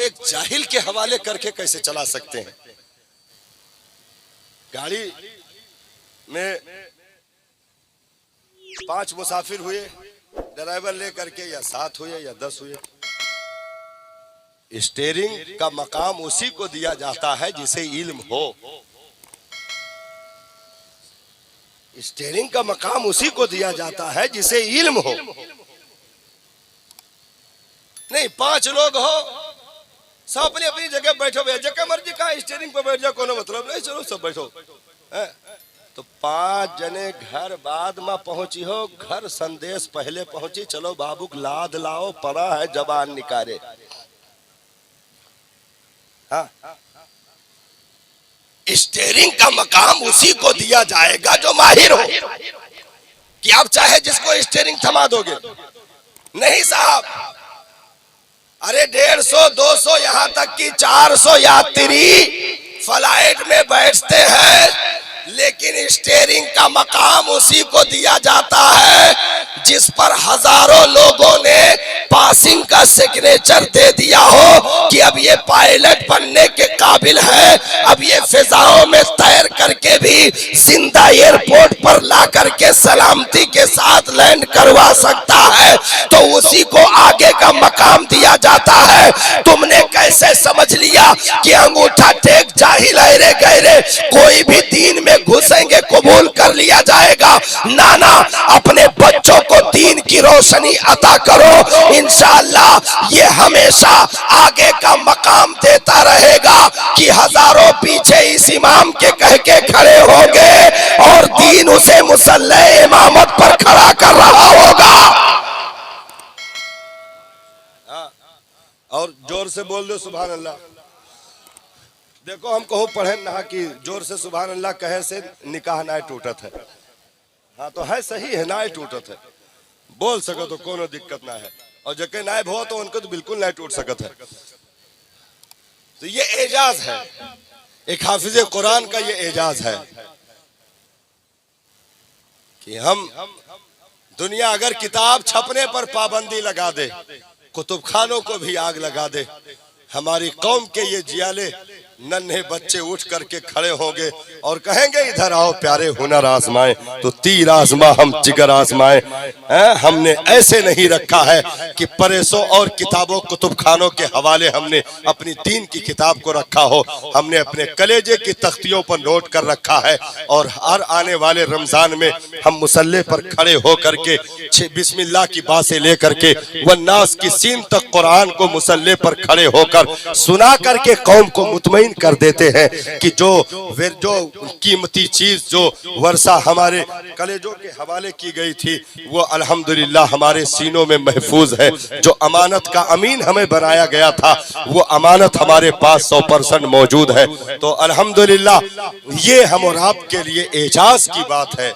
एक जाहिल के हवाले करके कैसे चला सकते हैं? गाड़ी में 5 मुसाफिर हुए, ड्राइवर लेकर के, या 7 हुए या 10 हुए, स्टीयरिंग का मकाम उसी को दिया जाता है जिसे इल्म हो। स्टीयरिंग का मकाम उसी को दिया जाता है जिसे इल्म हो। नहीं 5 लोग हो, सब अपनी अपनी जगह बैठो, जगह मर्जी का स्टीयरिंग पर बैठ जाओ, कोनो मतलब नहीं, चलो सब बैठो। तो 5 जने घर बाद में पहुंची हो, घर संदेश पहले पहुंची, चलो बाबू लाद लाओ, पड़ा है जबान निकारे। हाँ, स्टीयरिंग का मकाम उसी को दिया जाएगा जो माहिर हो। कि आप चाहे जिसको स्टीयरिंग थमा दोगे, नहीं साहब। अरे 150, 200, यहाँ तक कि 400 यात्री फ्लाइट में बैठते हैं, लेकिन स्टीयरिंग का मकाम उसी को दिया जाता है जिस पर हजारों लोगों ने पासिंग का सिग्नेचर दे दिया हो कि अब ये पायलट बनने के काबिल है, अब ये फिजाओं में तैर करके भी जिंदा एयरपोर्ट पर ला करके सलामती के साथ लैंड करवा सकता है, तो उसी को आगे का मकाम दिया जाता है। तुमने कैसे समझ लिया कि अंगूठा टेक जाहिल अरे गहरे कोई भी दीन में घुसेंगे कबूल कर लिया जाएगा? नाना, अपने बच्चों को दीन की रोशनी अता करो, इंशाअल्लाह ये हमेशा आगे का मकाम देता रहेगा कि हजारों पीछे इस इमाम के कह के खड़े होंगे और दीन उसे मुसल्ले इमामत पर खड़ा कर रहा होगा। और जोर से बोल दो सुभान अल्लाह। देखो हम कहो पढ़े ना कि जोर से सुभान अल्लाह कहे से निकाह ना टूटत है। हाँ तो है, सही है, ना टूटत है, बोल सको तो कोनो दिक्कत ना है, और जके नायब हो तो उनको तो बिल्कुल ना टूट सकत है। तो ये एजाज है, एक हाफिज कुरान का ये एजाज है कि हम दुनिया अगर किताब छपने पर पाबंदी लगा दे, कुतुब खानों को भी आग लगा दे, हमारी कौम के ये जियाले नन्हे बच्चे उठ करके खड़े होंगे और कहेंगे इधर आओ प्यारे हुनर आजमाए, तो तीर आजमा हम जिगर आजमाए। हमने ऐसे नहीं रखा है कि प्रेसों और किताबों कुतुब खानों के हवाले हमने अपनी दीन की किताब को रखा हो, हमने अपने कलेजे की तख्तियों पर नोट कर रखा है। और हर आने वाले रमजान में हम मुसल्ले पर खड़े होकर के बिस्मिल्लाह की बातें लेकर के वन्नास की सीन तक कुरान को मुसल्ले पर खड़े होकर सुना करके कौम को मुतमईन कर देते हैं कि जो कीमती चीज जो वर्षा हमारे कलेजों के हवाले की गई थी वो अल्हम्दुलिल्लाह हमारे सीनों में महफूज है। जो अमानत का अमीन हमें बनाया गया था वो अमानत हमारे पास 100% मौजूद है। तो अल्हम्दुलिल्लाह ये हम और आपके लिए एजाज की बात है।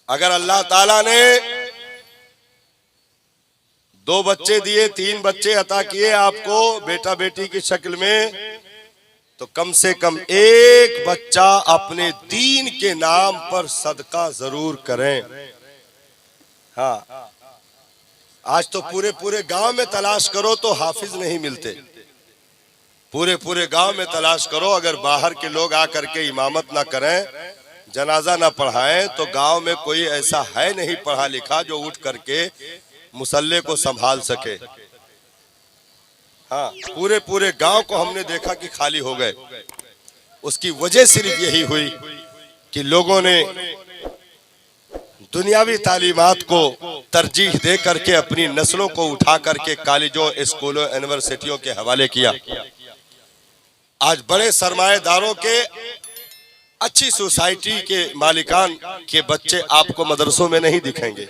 अगर अल्लाह ताला ने 2 बच्चे दिए, 3 बच्चे अता किए आपको बेटा बेटी की शक्ल में, तो कम से कम एक बच्चा अपने दीन के नाम पर सदका जरूर करें। हाँ, आज तो पूरे पूरे गांव में तलाश करो तो हाफिज नहीं मिलते, पूरे पूरे गांव में तलाश करो, अगर बाहर के लोग आकर के इमामत ना करें, जनाजा ना पढ़ाएं, तो गांव में कोई ऐसा है नहीं पढ़ा लिखा जो उठ करके मुसल्ले को संभाल सके। हाँ, पूरे पूरे गांव को हमने देखा कि खाली हो गए। उसकी वजह सिर्फ यही हुई कि लोगों ने दुनियावी तालीमात को तरजीह दे करके अपनी नस्लों को उठा करके कॉलेजों, स्कूलों, यूनिवर्सिटियों के हवाले किया। आज बड़े सरमाएदारों के, अच्छी सोसाइटी के मालिकान के बच्चे आपको मदरसों में नहीं दिखेंगे।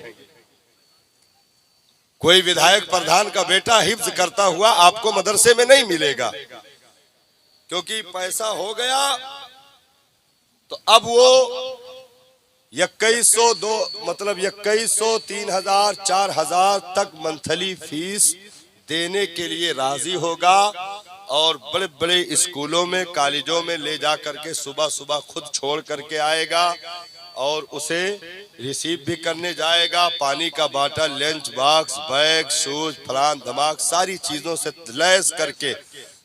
कोई विधायक प्रधान का बेटा हिफ्ज करता हुआ आपको मदरसे में नहीं मिलेगा, क्योंकि पैसा हो गया तो अब वो 2100, 3000, 4000 तक मंथली फीस देने के लिए राजी होगा और बड़े बड़े स्कूलों में, कॉलेजों में ले जा करके सुबह सुबह खुद छोड़ करके आएगा और उसे रिसीव भी करने जाएगा। पानी का bottle, lunch box, bag, shoes, फलान धमाक सारी चीजों से लैस करके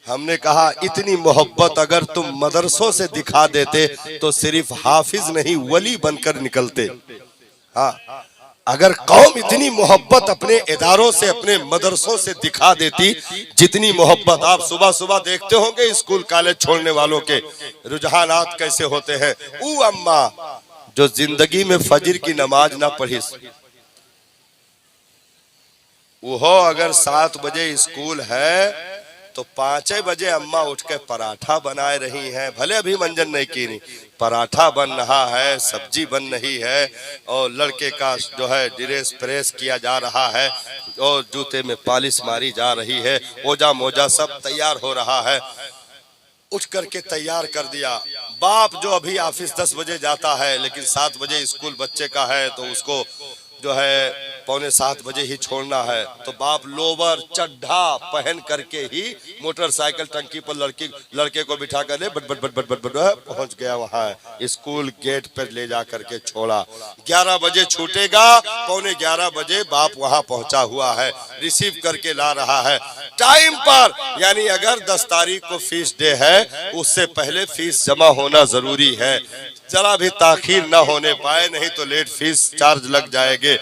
हमने कहा इतनी मोहब्बत अगर तुम मदरसों से दिखा देते तो सिर्फ हाफिज नहीं वली बनकर निकलते। हाँ, अगर कौम इतनी मोहब्बत अपने इदारों से, अपने मदरसों से दिखा देती, जितनी मोहब्बत आप सुबह सुबह देखते होंगे स्कूल कॉलेज छोड़ने वालों के रुझानात कैसे होते हैं। ऊ अम्मा जो जिंदगी में फजर की नमाज ना पढ़ी, वो अगर 7 बजे स्कूल है तो 5 बजे अम्मा उठ के पराठा बनाए रही हैं। भले अभी मंजन नहीं की, नहीं पराठा बन रहा है, सब्जी बन रही है, और लड़के का जो है ड्रेस प्रेस किया जा रहा है, और जूते में पॉलिश मारी जा रही है, ओजा मोजा सब तैयार हो रहा है। उठ करके तैयार कर दिया। बाप जो अभी ऑफिस 10 बजे जाता है, लेकिन 7 बजे स्कूल बच्चे का है, तो उसको जो है 6:45 बजे ही छोड़ना है, तो बाप लोवर चड्ढा पहन करके ही मोटरसाइकिल टंकी पर लड़के को बिठा कर ले but but but but but but पहुंच गया वहां स्कूल गेट पर ले जा करके छोड़ा। 11 बजे छूटेगा, 11:15 बजे बाप वहां पहुंचा हुआ है, रिसीव करके ला रहा है टाइम पर। यानी अगर 10 तारीख को फीस डे है, उससे पहले फीस जमा होना जरूरी है। जरा भी ताखीर ना होने पाए, नहीं तो लेट फीस चार्ज लग जाएंगे।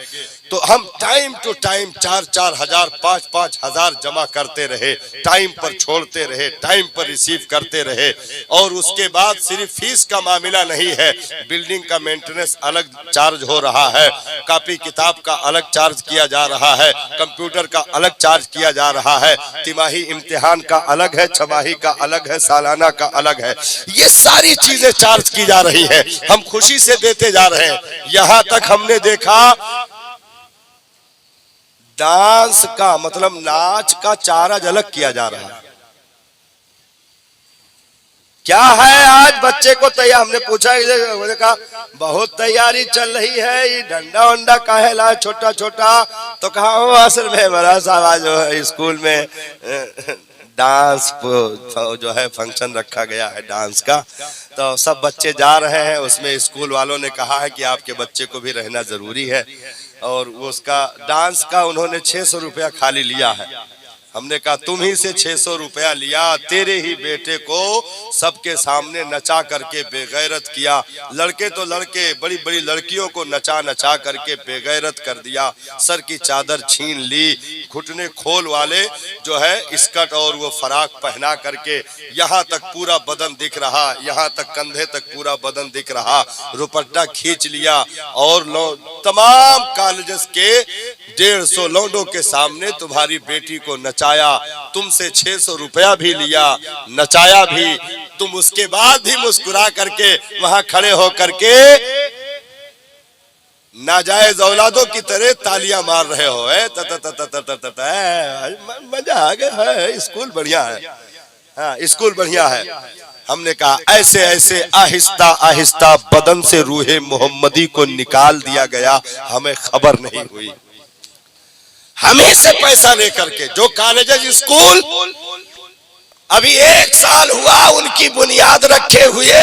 तो हम टाइम टू टाइम 4-4 हजार 5-5 हजार जमा करते रहे, टाइम पर छोड़ते रहे, टाइम पर रिसीव करते रहे। और उसके बाद सिर्फ फीस का मामला नहीं है, बिल्डिंग का मेंटेनेंस अलग चार्ज हो रहा है, कॉपी किताब का अलग चार्ज किया जा रहा है, कंप्यूटर का अलग चार्ज किया जा रहा है, तिमाही इम्तिहान का अलग है, छमाही का अलग है, सालाना का अलग है। ये सारी चीजें चार्ज की जा रही है, हम खुशी से देते जा रहे हैं। यहाँ तक हमने देखा डांस का मतलब नाच का चार्ज अलग किया जा रहा है। क्या है आज बच्चे को तैयार, हमने पूछा, कहा बहुत तैयारी चल रही है, ये डंडा वंडा काहे ला छोटा छोटा, तो कहा वो असल में बड़ा सा जो है स्कूल में डांस जो है फंक्शन रखा गया है डांस का, तो सब बच्चे जा रहे हैं। उसमें स्कूल वालों ने कहा है कि आपके बच्चे को भी रहना जरूरी है, और उसका डांस का उन्होंने 600 रुपया खाली लिया है। हमने कहा तुम ही से 600 रुपया लिया, तेरे ही बेटे को सबके सामने नचा करके बेगैरत किया। लड़के तो लड़के, बड़ी बड़ी लड़कियों को नचा नचा करके बेगैरत कर दिया, सर की चादर छीन ली, घुटने खोल वाले जो है स्कर्ट और वो फराक पहना करके यहाँ तक पूरा बदन दिख रहा, यहाँ तक कंधे तक पूरा बदन दिख रहा, रुपट्टा खींच लिया, और तमाम कॉलेजेस के 150 लौंडों के सामने तुम्हारी बेटी को नचाया, तुमसे 600 रुपया भी लिया, नचाया भी, तुम उसके बाद भी मुस्कुरा करके वहां खड़े हो करके नाजायज औलादों की तरह तालियां मार रहे हो। मजा आ गया है, स्कूल बढ़िया है, हाँ स्कूल बढ़िया है। हमने कहा ऐसे ऐसे आहिस्ता आहिस्ता बदन से रूहे मोहम्मदी को निकाल दिया गया, हमें खबर नहीं हुई। हमें से पैसा लेकर के जो कॉलेज स्कूल अभी 1 साल हुआ उनकी बुनियाद रखे हुए,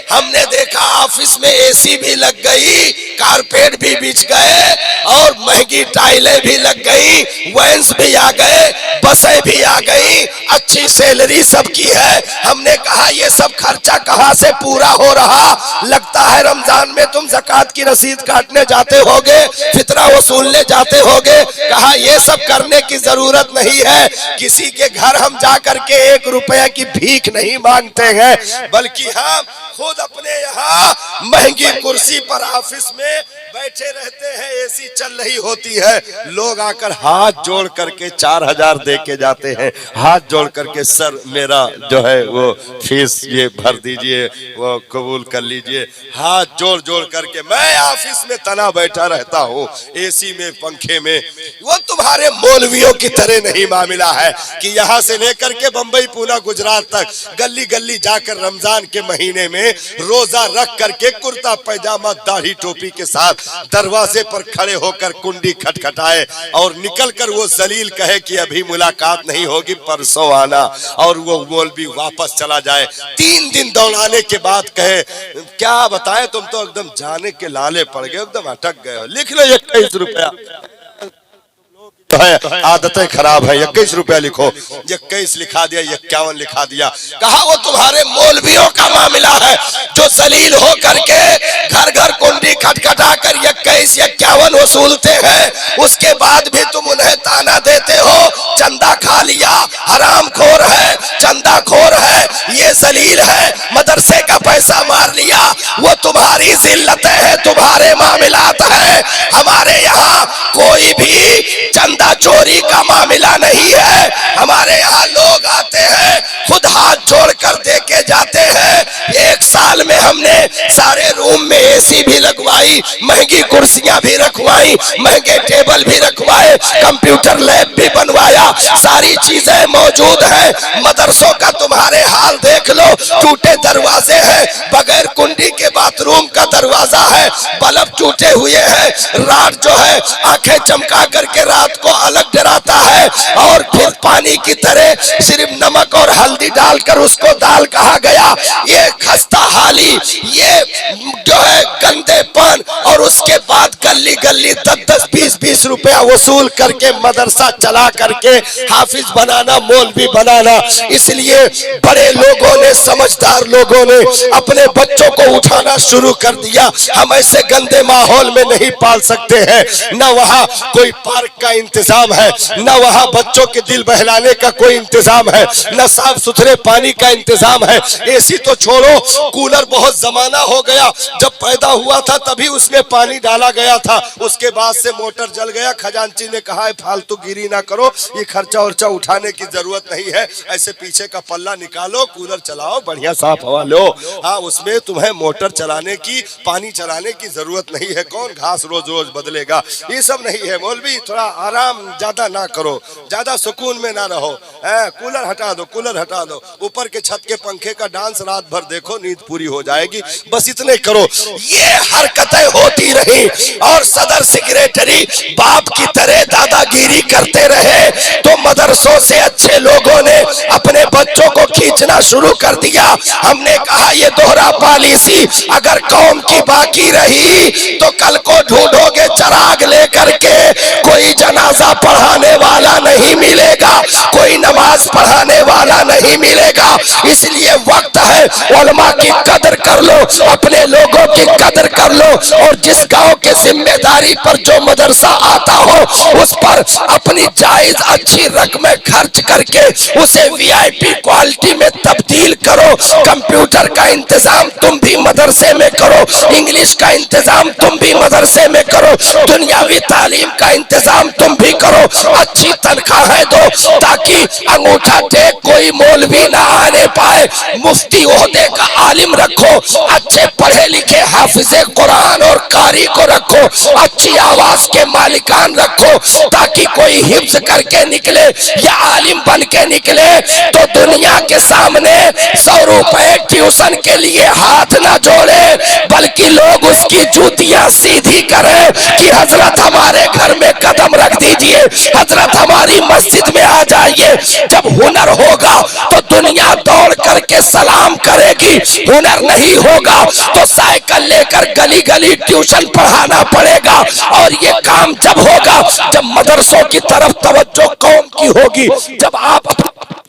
हमने देखा ऑफिस में एसी भी लग गई, कारपेट भी बिछ गए, और महंगी टाइलें भी लग गई, वैन्स भी आ गए, बसें भी आ गई, अच्छी सैलरी सबकी है। हमने कहा ये सब खर्चा कहाँ से पूरा हो रहा? लगता है रमजान में तुम ज़कात की रसीद काटने जाते होगे, फितरा वसूलने जाते होगे। कहा ये सब करने की जरूरत नहीं है, किसी के घर हम जा करके 1 रुपया की भीख नहीं मांगते हैं, बल्कि हम खुद अपने यहाँ महंगी कुर्सी पर ऑफिस में बैठे रहते हैं, एसी चल रही होती है, लोग आकर हाथ जोड़ करके 4000 दे के जाते हैं, हाथ जोड़ करके सर मेरा जो है वो फीस ये भर दीजिए, वो कबूल कर लीजिए, हाथ जोड़ जोड़ करके। मैं ऑफिस में तना बैठा रहता हूँ एसी में, पंखे में। वो तुम्हारे मौलवियों की तरह नहीं मामला है कि यहाँ से लेकर के बंबई, पूना, गुजरात तक गली गली जाकर रमजान के महीने में रोजा रख करके कुर्ता पैजामा दाढ़ी टोपी के साथ दरवाजे पर खड़े होकर कुंडी खटखटाए और निकल कर वो जलील कहे कि अभी मुलाकात नहीं होगी, परसों आना दौड़ाना और वो मौलवी वापस चला जाए। 3 दिन दौड़ाने के बाद कहे क्या बताएं, तुम तो एकदम जाने के लाले पड़ गए, एकदम अटक गए हो, लिख लो 21 रुपया है, आदतें खराब है, 21 रुपया लिखो। 21 लिखा दिया, 51 लिखा दिया। कहा वो तुम्हारे मौलवियों का मामला है जो जलील हो करके घर घर कुंडी खटखटा कर 21 51 वसूलते हैं, उसके बाद भी तुम उन्हें ताना देते हो चंदा खा लिया, हरामखोर है, चंदा खोर है, ये जलील है, मदरसे का पैसा मार लिया। वो तुम्हारी जिल्लतें हैं, तुम्हारे मामलात है। हमारे यहाँ कोई भी चंदा चोरी का मामला नहीं है। हमारे यहाँ लोग आते हैं, खुद हाथ जोड़कर दे के जाते हैं। 1 साल में हमने सारे रूम में एसी भी लगवाई, महंगी कुर्सियां भी रखवाई, महंगे टेबल भी रखवाए, कंप्यूटर लैब भी बनवाया, सारी चीजें मौजूद हैं। मदरसों का तुम्हारे हाल देख लो, टूटे दरवाजे हैं, बगैर कुंडी के बाथरूम का दरवाजा है, बल्ब टूटे हुए हैं, रात जो है आंखें चमका करके रात को अलग डराता है, और फिर पानी की तरह सिर्फ नमक और हल्दी डालकर उसको दाल कहा गया। ये खस्ता हाली, ये जो है गंदेपन, और उसके बाद गली गली 10-10 20-20 रुपया वसूल करके मदरसा चला करके हाफिज बनाना, मौलवी बनाना। इसलिए बड़े लोगों ने, समझदार लोगों ने अपने बच्चों को उठाना शुरू कर दिया। हम ऐसे गंदे माहौल में नहीं पाल सकते हैं, न वहाँ कोई पार्क का इंतजाम है, न वहाँ बच्चों के दिल बहलाने का कोई इंतजाम है, न साफ सुथरे पानी का इंतजाम है। एसी तो छोड़ो, कूलर बहुत जमाना हो गया, जब पैदा हुआ था तभी उसमें पानी डाला गया था, उसके बाद से मोटर जल गया। खजांची ने कहा है फालतू गिरी ना करो, ये खर्चा उर्चा उठाने की जरूरत नहीं है, ऐसे पीछे का पल्ला निकालो, कूलर चलाओ, बढ़िया साफ हवा लो। हाँ, उसमें तुम्हें मोटर चलाने की, पानी चलाने की जरूरत नहीं है। कौन घास रोज रोज बदलेगा, ये सब नहीं है। मौलवी थोड़ा आराम ज्यादा ना करो, ज्यादा सुकून में ना रहो। कूलर हटा दो, कूलर हटा दो, ऊपर के छत के पंखे का डांस रात भर देखो, नींद पूरी हो जाएगी। बस इतने करो। ये हरकतें होती रही और सदर सेक्रेटरी बाप की तरह दादागिरी करते रहे, तो मदरसों से अच्छे लोगों ने अपने बच्चों को खींचना शुरू कर दिया। हमने कहा ये दोहरा पॉलिसी अगर कौम की बाकी रही तो कल को ढूंढोगे चिराग लेकर के, कोई जनाजा पढ़ाने वाला नहीं मिलेगा, कोई नमाज पढ़ाने वाला नहीं मिलेगा। इसलिए वक्त है उलमा की कदर कर लो, अपने लोगों की कदर कर लो, और जिस गांव के जिम्मेदारी पर जो मदरसा आता हो उस पर अपनी जायज अच्छी रकमें खर्च करके उसे वीआईपी क्वालिटी में तब्दील करो। कंप्यूटर का इंतजाम तुम भी मदरसे में करो, इंग्लिश का इंतजाम तुम भी मदरसे में करो, दुनियावी तालीम का इंतजाम तुम भी करो, अच्छी तनख्वाहें दो ताकि अंगूठा टेक कोई मौलवी ना आने पाए। मुफ्ती ओहदे का आलिम रखो, अच्छे पढ़े लिखे हाफिजे कुरान और कारी को रखो, अच्छी आवाज के मालिकान रखो, ताकि कोई हिफ्ज करके निकले या आलिम बन के निकले तो दुनिया के सामने 100 रुपए ट्यूशन के लिए हाथ ना जोड़े, बल्कि लोग उसकी जूतियां सीधी करें कि हजरत हमारे घर में कदम रख दीजिए, हजरत हमारी मस्जिद में आ जाइए। जब हुनर होगा तो दुनिया दौड़ करके सलाम करेगी, हुनर नहीं होगा तो साइकिल लेकर गली गली ट्यूशन पढ़ाना पड़ेगा। और ये काम जब होगा जब मदरसों की तरफ तवज्जो कौम की होगी, जब आप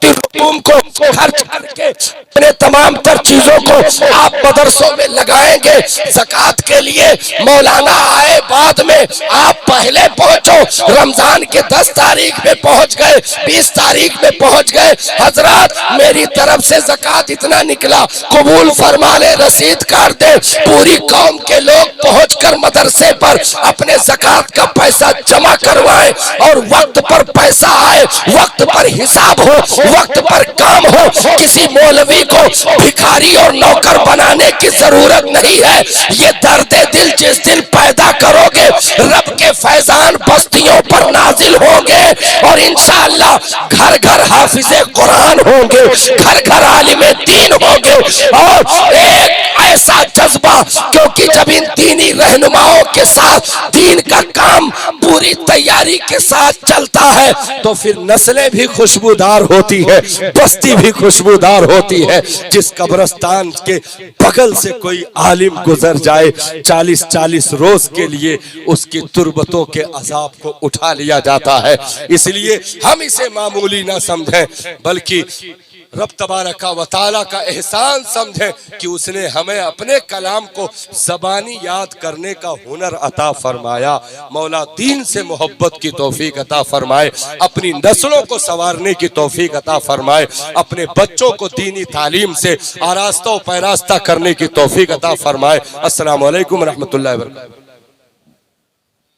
रूम को खर्च करके अपने तमाम तर चीजों को आप मदरसों में लगाएंगे। ज़कात के लिए मौलाना आए बाद में, आप पहले पहुंचो। रमजान के 10 तारीख में पहुंच गए, 20 तारीख में पहुंच गए, हजरत मेरी तरफ से ज़कात इतना निकला, कबूल फरमा ले, रसीद काट दे। पूरी कौम के लोग पहुंचकर मदरसे पर अपने ज़कात का पैसा जमा करवाएं और वक्त पर पैसा आए, वक्त पर हिसाब हो, वक्त पर काम हो। किसी मौलवी को भिखारी और नौकर बनाने की जरूरत नहीं है। ये दर्द दिल जिस दिन पैदा करोगे रब के फैजान बस्तियों पर नाजिल होंगे और इंशाअल्लाह घर घर हाफिजे कुरान होंगे, घर घर आलिम दीन होंगे और एक ऐसा जज्बा था, क्योंकि जब इन दीनी रहनुमाओं के साथ दीन का काम पूरी तैयारी के साथ चलता है तो फिर नस्लें भी खुशबूदार होती है, बस्ती भी खुशबूदार होती है। जिस कब्रिस्तान के बगल से कोई आलिम गुजर जाए 40-40 रोज के लिए उसकी तुर्बतों के अजाब को उठा लिया जाता है। इसलिए हम इसे मामूली ना समझें, बल्कि रब तबारक व तआला का एहसान समझें कि उसने हमें अपने कलाम को ज़बानी याद करने का हुनर अता फरमाया। मौला दीन से मोहब्बत की तौफीक अता फरमाए, अपनी नस्लों को संवारने की तौफीक अता फरमाए, अपने बच्चों को दीनी तालीम से आरास्ता व पैरास्ता करने की तौफीक अता फरमाए। अस्सलामु अलैकुम रहमतुल्लाहि व बरकातहू।